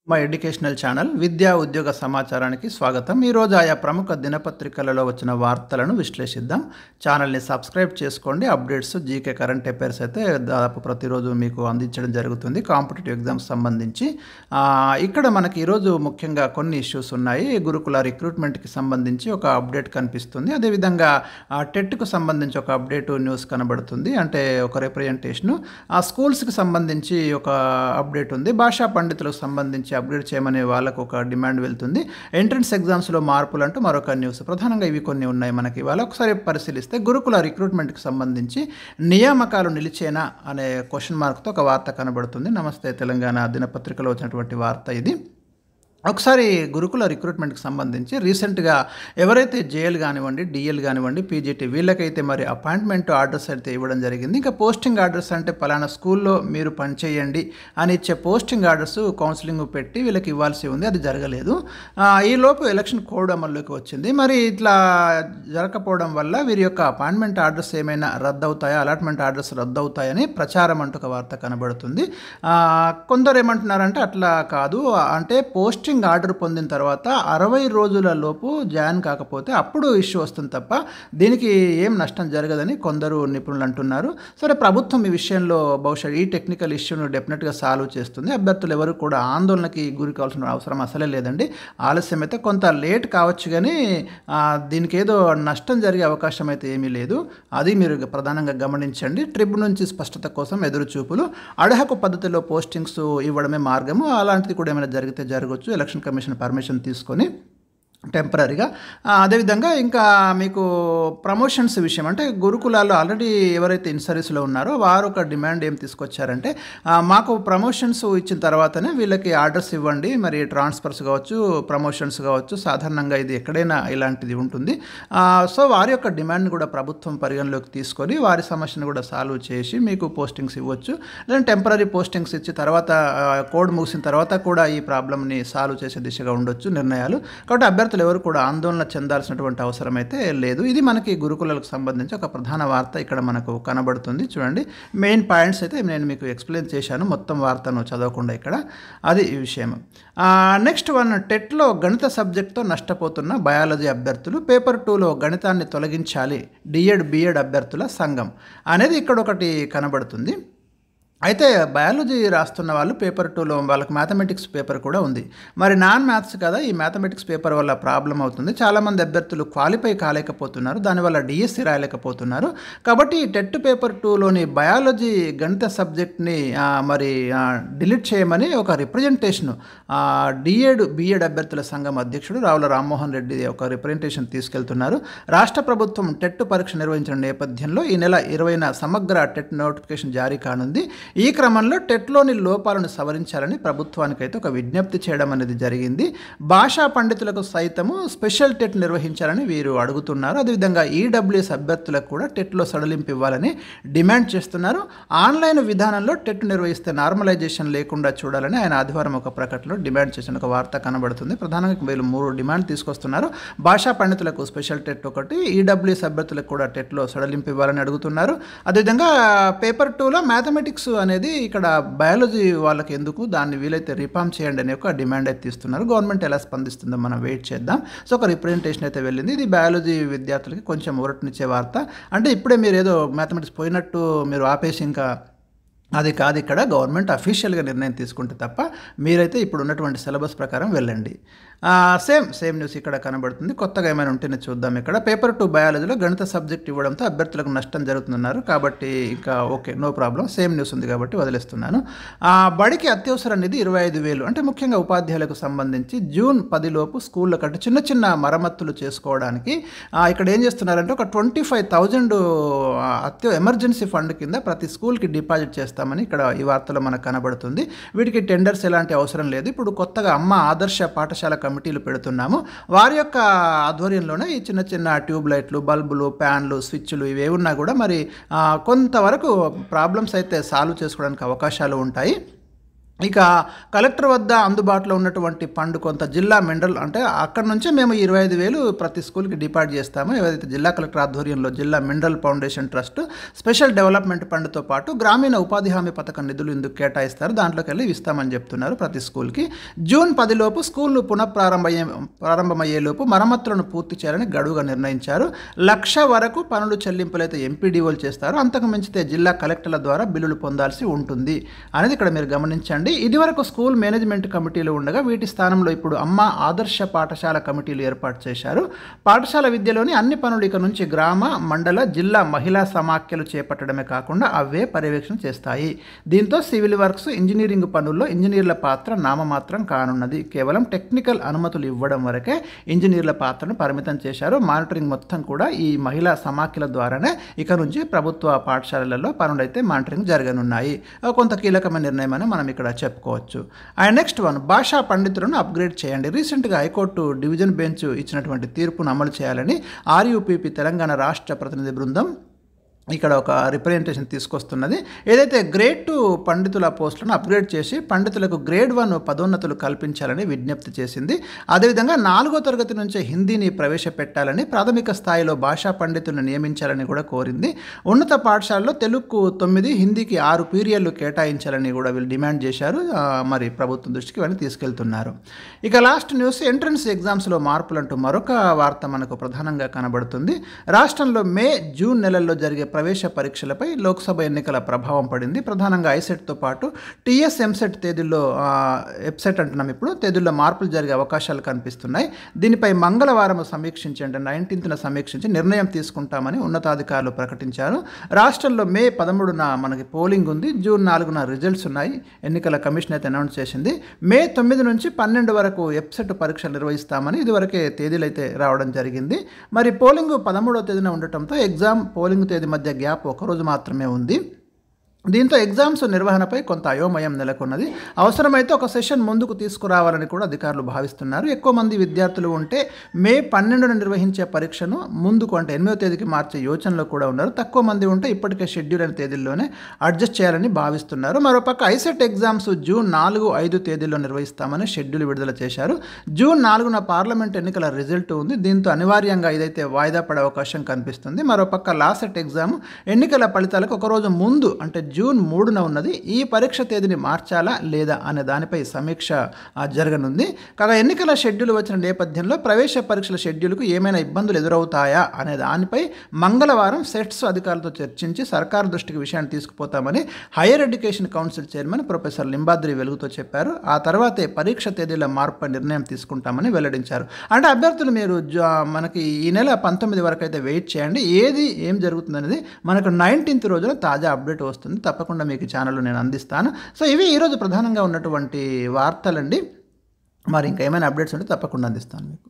మా educational channel విద్యా ఉద్యోగ సమాచారానికి స్వాగతం. ఈరోజు ఆయా ప్రముఖ దినపత్రికలలో వచ్చిన వార్తలను విశ్లేషిద్దాం. ఛానల్ని సబ్స్క్రైబ్ చేసుకోండి. అప్డేట్స్, జీకే, కరెంట్ అఫైర్స్ అయితే దాదాపు ప్రతిరోజు మీకు అందించడం జరుగుతుంది కాంపిటేటివ్ ఎగ్జామ్స్ సంబంధించి. ఇక్కడ మనకి ఈరోజు ముఖ్యంగా కొన్ని ఇష్యూస్ ఉన్నాయి. గురుకుల రిక్రూట్మెంట్కి సంబంధించి ఒక అప్డేట్ కనిపిస్తుంది. అదేవిధంగా టెట్కు సంబంధించి ఒక అప్డేట్ న్యూస్ కనబడుతుంది, అంటే ఒక రిప్రజెంటేషను. స్కూల్స్కి సంబంధించి ఒక అప్డేట్ ఉంది. భాషా పండితులకు సంబంధించి అప్గ్రేడ్ చేయమనే వాళ్ళకు ఒక డిమాండ్ వెళ్తుంది. ఎంట్రన్స్ ఎగ్జామ్స్లో మార్పులు అంటూ మరొక న్యూస్. ప్రధానంగా ఇవి కొన్ని ఉన్నాయి మనకి. ఇవాళ ఒకసారి పరిశీలిస్తే గురుకుల రిక్రూట్మెంట్కి సంబంధించి నియామకాలు నిలిచేనా అనే క్వశ్చన్ మార్క్తో ఒక వార్త కనబడుతుంది. నమస్తే తెలంగాణ దినపత్రికలో వచ్చినటువంటి వార్త ఇది. ఒకసారి గురుకుల రిక్రూట్మెంట్కి సంబంధించి రీసెంట్గా ఎవరైతే జేఎల్ కానివ్వండి, డిఎల్ కానివ్వండి, పీజీటీ వీళ్ళకైతే మరి అపాయింట్మెంట్ ఆర్డర్స్ అయితే ఇవ్వడం జరిగింది. ఇంకా పోస్టింగ్ ఆర్డర్స్ అంటే పలానా స్కూల్లో మీరు పనిచేయండి అని ఇచ్చే పోస్టింగ్ ఆర్డర్స్ కౌన్సిలింగ్ పెట్టి వీళ్ళకి ఇవ్వాల్సి ఉంది. అది జరగలేదు. ఈలోపు ఎలక్షన్ కోడ్ అమల్లోకి వచ్చింది. మరి ఇట్లా జరగకపోవడం వల్ల వీరి యొక్క అపాయింట్మెంట్ ఆర్డర్స్ ఏమైనా రద్దు అవుతాయా, అలాట్మెంట్ ఆర్డర్స్ రద్దు అవుతాయని ప్రచారం అంటూ ఒక వార్త కనబడుతుంది. కొందరు ఏమంటున్నారంటే అట్లా కాదు, అంటే పోస్టింగ్ ఆర్డర్ పొందిన తర్వాత 60 రోజుల లోపు జాయిన్ కాకపోతే అప్పుడు ఇష్యూ వస్తుంది తప్ప దీనికి ఏం నష్టం జరగదని కొందరు నిపుణులు అంటున్నారు. సరే, ప్రభుత్వం ఈ విషయంలో బహుశా ఈ టెక్నికల్ ఇష్యూను డెఫినెట్గా సాల్వ్ చేస్తుంది. అభ్యర్థులు ఎవరు కూడా ఆందోళనకి గురి కావాల్సిన అవసరం అసలే లేదండి. ఆలస్యం అయితే కొంత లేట్ కావచ్చు, కానీ దీనికి ఏదో నష్టం జరిగే అవకాశం అయితే ఏమీ లేదు. అది మీరు ప్రధానంగా గమనించండి. ట్రిబ్ నుంచి స్పష్టత కోసం ఎదురు చూపులు. అడహకు పద్ధతిలో పోస్టింగ్స్ ఇవ్వడమే మార్గము. అలాంటిది కూడా ఏమైనా జరిగితే జరగవచ్చు, ఎలక్షన్ కమిషన్ పర్మిషన్ తీసుకొని టెంపరీగా. అదేవిధంగా ఇంకా మీకు ప్రమోషన్స్ విషయం, అంటే గురుకులాల్లో ఆల్రెడీ ఎవరైతే ఇన్ సర్వీస్లో ఉన్నారో వారు ఒక డిమాండ్ ఏం తీసుకొచ్చారంటే, మాకు ప్రమోషన్స్ ఇచ్చిన తర్వాతనే వీళ్ళకి ఆర్డర్స్ ఇవ్వండి, మరి ట్రాన్స్ఫర్స్ కావచ్చు, ప్రమోషన్స్ కావచ్చు, సాధారణంగా ఇది ఎక్కడైనా ఇలాంటిది ఉంటుంది. సో వారి యొక్క డిమాండ్ని కూడా ప్రభుత్వం పరిగణలోకి తీసుకొని వారి సమస్యను కూడా సాల్వ్ చేసి మీకు పోస్టింగ్స్ ఇవ్వచ్చు. లేదంటే టెంపరీ పోస్టింగ్స్ ఇచ్చి తర్వాత కోడ్ ముగిసిన తర్వాత కూడా ఈ ప్రాబ్లమ్ని సాల్వ్ చేసే దిశగా ఉండొచ్చు నిర్ణయాలు. కాబట్టి అభ్యర్థులు ఎవరు కూడా ఆందోళన చెందాల్సినటువంటి అవసరం అయితే లేదు. ఇది మనకి గురుకులకు సంబంధించి ఒక ప్రధాన వార్త ఇక్కడ మనకు కనబడుతుంది. చూడండి, మెయిన్ పాయింట్స్ అయితే నేను మీకు ఎక్స్ప్లెయిన్ చేశాను, మొత్తం వార్తను చదవకుండా ఇక్కడ. అది ఈ విషయం. నెక్స్ట్ వన్, టెట్లో గణిత సబ్జెక్ట్తో నష్టపోతున్న బయాలజీ అభ్యర్థులు. పేపర్ 2లో గణితాన్ని తొలగించాలి డిఎడ్ బిఎడ్ అభ్యర్థుల సంఘం అనేది ఇక్కడ ఒకటి కనబడుతుంది. అయితే బయాలజీ రాస్తున్న వాళ్ళు పేపర్ 2లో వాళ్ళకి మ్యాథమెటిక్స్ పేపర్ కూడా ఉంది. మరి నాన్ మ్యాథ్స్ కదా, ఈ మ్యాథమెటిక్స్ పేపర్ వల్ల ప్రాబ్లం అవుతుంది. చాలామంది అభ్యర్థులు క్వాలిఫై కాలేకపోతున్నారు, దానివల్ల డిఎస్సి రాయలేకపోతున్నారు. కాబట్టి టెట్ పేపర్ 2లోని బయాలజీ గణిత సబ్జెక్ట్ని మరి డిలీట్ చేయమని ఒక రిప్రజెంటేషన్ డిఎడ్ బిఎడ్ అభ్యర్థుల సంఘం అధ్యక్షుడు రావుల రామ్మోహన్ రెడ్డి ఒక రిప్రజెంటేషన్ తీసుకెళ్తున్నారు. రాష్ట్ర ప్రభుత్వం టెట్ పరీక్ష నిర్వహించిన నేపథ్యంలో ఈ నెల 20న సమగ్ర టెట్ నోటిఫికేషన్ జారీ కానుంది. ఈ క్రమంలో టెట్లోని లోపాలను సవరించాలని ప్రభుత్వానికి అయితే ఒక విజ్ఞప్తి చేయడం అనేది జరిగింది. భాషా పండితులకు సైతము స్పెషల్ టెట్ నిర్వహించాలని వీరు అడుగుతున్నారు. అదేవిధంగా ఈడబ్ల్యూఎస్ అభ్యర్థులకు కూడా టెట్లో సడలింపు ఇవ్వాలని డిమాండ్ చేస్తున్నారు. ఆన్లైన్ విధానంలో టెట్ నిర్వహిస్తే నార్మలైజేషన్ లేకుండా చూడాలని ఆయన ఆదివారం ఒక ప్రకటనలో డిమాండ్ చేసిన ఒక వార్త కనబడుతుంది. ప్రధానంగా వీళ్ళు 3 డిమాండ్ తీసుకొస్తున్నారు. భాషా పండితులకు స్పెషల్ టెట్ ఒకటి, ఈడబ్ల్యూఎస్ అభ్యర్థులకు కూడా టెట్లో సడలింపు ఇవ్వాలని అడుగుతున్నారు. అదేవిధంగా పేపర్ 2లో మ్యాథమెటిక్స్ అనేది ఇక్కడ బయాలజీ వాళ్ళకి ఎందుకు, దాన్ని వీలైతే రిఫార్మ్ చేయండి అనే ఒక డిమాండ్ అయితే ఇస్తున్నారు. గవర్నమెంట్ ఎలా స్పందిస్తుందో మనం వెయిట్ చేద్దాం. సో ఒక రిప్రజెంటేషన్ అయితే వెళ్ళింది. ఇది బయాలజీ విద్యార్థులకి కొంచెం ఊరటనిచ్చే వార్త. అంటే ఇప్పుడే మీరు ఏదో మ్యాథమెటిక్స్ పోయినట్టు మీరు ఆపేసి ఇంకా అది కాదు, ఇక్కడ గవర్నమెంట్ అఫీషియల్గా నిర్ణయం తీసుకుంటే తప్ప మీరైతే ఇప్పుడు ఉన్నటువంటి సిలబస్ ప్రకారం వెళ్ళండి. సేమ్ న్యూస్ ఇక్కడ కనబడుతుంది. కొత్తగా ఏమైనా ఉంటేనే చూద్దాం. ఇక్కడ పేపర్ 2 బయాలజీలో గణిత సబ్జెక్ట్ ఇవ్వడంతో అభ్యర్థులకు నష్టం జరుగుతున్నారు కాబట్టి ఇంకా okay, no problem. Same news ఉంది కాబట్టి వదిలేస్తున్నాను. బడికి అత్యవసర నిధి 25,000, అంటే ముఖ్యంగా ఉపాధ్యాయులకు సంబంధించి జూన్ 10 లోపు స్కూళ్ళ కంటే చిన్న చిన్న మరమ్మతులు చేసుకోవడానికి ఇక్కడ ఏం చేస్తున్నారంటే ఒక 25,000 ఎమర్జెన్సీ ఫండ్ కింద ప్రతి స్కూల్కి డిపాజిట్ చేస్తామని ఇక్కడ ఈ వార్తలో మనకు కనబడుతుంది. వీటికి టెండర్స్ ఎలాంటి అవసరం లేదు. ఇప్పుడు కొత్తగా అమ్మ ఆదర్శ పాఠశాల కమిటీలు పెడుతున్నాము. వారి యొక్క ఆధ్వర్యంలోనే ఈ చిన్న చిన్న ట్యూబ్ లైట్లు, బల్బులు, ఫ్యాన్లు, స్విచ్లు ఇవి ఉన్నా కూడా మరి కొంతవరకు ప్రాబ్లమ్స్ అయితే సాల్వ్ చేసుకోవడానికి అవకాశాలు ఉంటాయి. ఇక కలెక్టర్ వద్ద అందుబాటులో ఉన్నటువంటి ఫండ్ కొంత జిల్లా మినరల్ అంటే అక్కడి నుంచే మేము 25,000 ప్రతి స్కూల్కి డిపాజిట్ చేస్తాము. ఏదైతే జిల్లా కలెక్టర్ ఆధ్వర్యంలో జిల్లా mineral foundation trust special development ఫండ్తో పాటు గ్రామీణ ఉపాధి హామీ పథకం నిధులు ఇందుకు కేటాయిస్తారు. దాంట్లోకి వెళ్ళి ఇస్తామని చెప్తున్నారు ప్రతి స్కూల్కి. జూన్ 10 లోపు స్కూళ్ళు ప్రారంభమయ్యేలోపు మరమ్మతులను పూర్తి చేయాలని గడువుగా నిర్ణయించారు. 1,00,000 వరకు పనులు చెల్లింపులైతే ఎంపీడీఓలు చేస్తారు. అంతకు మించితే జిల్లా కలెక్టర్ల ద్వారా బిల్లులు పొందాల్సి ఉంటుంది అనేది ఇక్కడ మీరు గమనించండి. ఇదివరకు స్కూల్ మేనేజ్మెంట్ కమిటీలు ఉండగా వీటి స్థానంలో ఇప్పుడు అమ్మ ఆదర్శ పాఠశాల కమిటీలు ఏర్పాటు చేశారు. పాఠశాల విద్యలోని అన్ని పనులు ఇక నుంచి గ్రామ, మండల, జిల్లా మహిళా సమాఖ్యలు చేపట్టడమే కాకుండా అవే పర్యవేక్షణ చేస్తాయి. దీంతో సివిల్ వర్క్స్, ఇంజనీరింగ్ పనుల్లో ఇంజనీర్ల పాత్ర నామమాత్రం కానున్నది. కేవలం టెక్నికల్ అనుమతులు ఇవ్వడం వరకే ఇంజనీర్ల పాత్రను పరిమితం చేశారు. మానిటరింగ్ మొత్తం కూడా ఈ మహిళా సమాఖ్యల ద్వారానే ఇక నుంచి ప్రభుత్వ పాఠశాలలలో పనులైతే మానిటరింగ్ జరగనున్నాయి. కొంత కీలకమైన నిర్ణయం అని మనం ఇక్కడ చెప్పుకోవచ్చు. అండ్ నెక్స్ట్ వన్, భాషా పండితులను అప్గ్రేడ్ చేయండి. రీసెంట్గా హైకోర్టు డివిజన్ బెంచ్ ఇచ్చినటువంటి తీర్పును అమలు చేయాలని ఆర్యూపీపీ తెలంగాణ రాష్ట్ర ప్రతినిధి బృందం ఇక్కడ ఒక రిప్రజెంటేషన్ తీసుకొస్తున్నది. ఏదైతే గ్రేడ్ 2 పండితుల పోస్టులను అప్గ్రేడ్ చేసి పండితులకు గ్రేడ్ 1 పదోన్నతులు కల్పించాలని విజ్ఞప్తి చేసింది. అదేవిధంగా 4వ తరగతి నుంచే హిందీని ప్రవేశపెట్టాలని, ప్రాథమిక స్థాయిలో భాషా పండితులను నియమించాలని కూడా కోరింది. ఉన్నత పాఠశాలలో తెలుగుకు 9, హిందీకి 6 పీరియడ్లు కేటాయించాలని కూడా వీళ్ళు డిమాండ్ చేశారు. మరి ప్రభుత్వం దృష్టికి ఇవన్నీ తీసుకెళ్తున్నారు. ఇక లాస్ట్ న్యూస్, ఎంట్రన్స్ ఎగ్జామ్స్లో మార్పులంటూ మరొక వార్త మనకు ప్రధానంగా కనబడుతుంది. రాష్ట్రంలో మే, జూన్ నెలల్లో జరిగే ప్రవేశ పరీక్షలపై లోక్సభ ఎన్నికల ప్రభావం పడింది. ప్రధానంగా ఐసెట్తో పాటు టీఎస్, ఎంసెట్ తేదీల్లో వెబ్సైట్ అంటున్నాం ఇప్పుడు తేదీల్లో మార్పులు జరిగే అవకాశాలు కనిపిస్తున్నాయి. దీనిపై మంగళవారం సమీక్షించి అంటే 19న సమీక్షించి నిర్ణయం తీసుకుంటామని ఉన్నతాధికారులు ప్రకటించారు. రాష్ట్రంలో మే 13న మనకి పోలింగ్ ఉంది. జూన్ 4న రిజల్ట్స్ ఉన్నాయి. ఎన్నికల కమిషన్ అయితే అనౌన్స్ చేసింది. మే 9 నుంచి 12 వరకు వెబ్సైట్ పరీక్షలు నిర్వహిస్తామని ఇదివరకే తేదీలు అయితే రావడం జరిగింది. మరి పోలింగ్ 13వ తేదీన ఉండటంతో ఎగ్జామ్ పోలింగ్ తేదీ మధ్య గ్యాప్ ఒకరోజు మాత్రమే ఉంది. దీంతో ఎగ్జామ్స్ నిర్వహణపై కొంత అయోమయం నెలకొన్నది. అవసరమైతే ఒక సెషన్ ముందుకు తీసుకురావాలని కూడా అధికారులు భావిస్తున్నారు. ఎక్కువ మంది విద్యార్థులు ఉంటే మే 12న నిర్వహించే పరీక్షను ముందుకు అంటే 8వ తేదీకి మార్చే యోచనలో కూడా ఉన్నారు. తక్కువ మంది ఉంటే ఇప్పటికే షెడ్యూల్ అయిన తేదీల్లోనే అడ్జస్ట్ చేయాలని భావిస్తున్నారు. మరోపక్క ఐసెట్ ఎగ్జామ్స్ జూన్ 4, 5 తేదీల్లో నిర్వహిస్తామని షెడ్యూల్ విడుదల చేశారు. జూన్ 4న పార్లమెంట్ ఎన్నికల రిజల్ట్ ఉంది. దీంతో అనివార్యంగా ఇదైతే వాయిదా పడే అవకాశం కనిపిస్తుంది. మరోపక్క లాసెట్ ఎగ్జామ్ ఎన్నికల ఫలితాలకు ఒకరోజు ముందు అంటే జూన్ 3న ఉన్నది. ఈ పరీక్ష తేదీని మార్చాలా లేదా అనే దానిపై సమీక్ష జరగనుంది. కాగా ఎన్నికల షెడ్యూల్ వచ్చిన నేపథ్యంలో ప్రవేశ పరీక్షల షెడ్యూల్కు ఏమైనా ఇబ్బందులు ఎదురవుతాయా అనే దానిపై మంగళవారం సెట్స్ అధికారులతో చర్చించి సర్కారు దృష్టికి విషయాన్ని తీసుకుపోతామని higher education council chairman professor Limbadri వెలుగుతో చెప్పారు. ఆ తర్వాతే పరీక్ష తేదీల మార్పుపై నిర్ణయం తీసుకుంటామని వెల్లడించారు. అంటే అభ్యర్థులు మీరు మనకి ఈ నెల 19 వరకు అయితే వెయిట్ చేయండి. ఏం జరుగుతుంది అనేది మనకు 19th రోజున తాజా అప్డేట్ వస్తుంది. తప్పకుండా మీకు ఛానల్లో నేను అందిస్తాను. సో ఇవి ఈరోజు ప్రధానంగా ఉన్నటువంటి వార్తలండి. మరి ఇంకా ఏమైనా అప్డేట్స్ ఉంటే తప్పకుండా అందిస్తాను మీకు.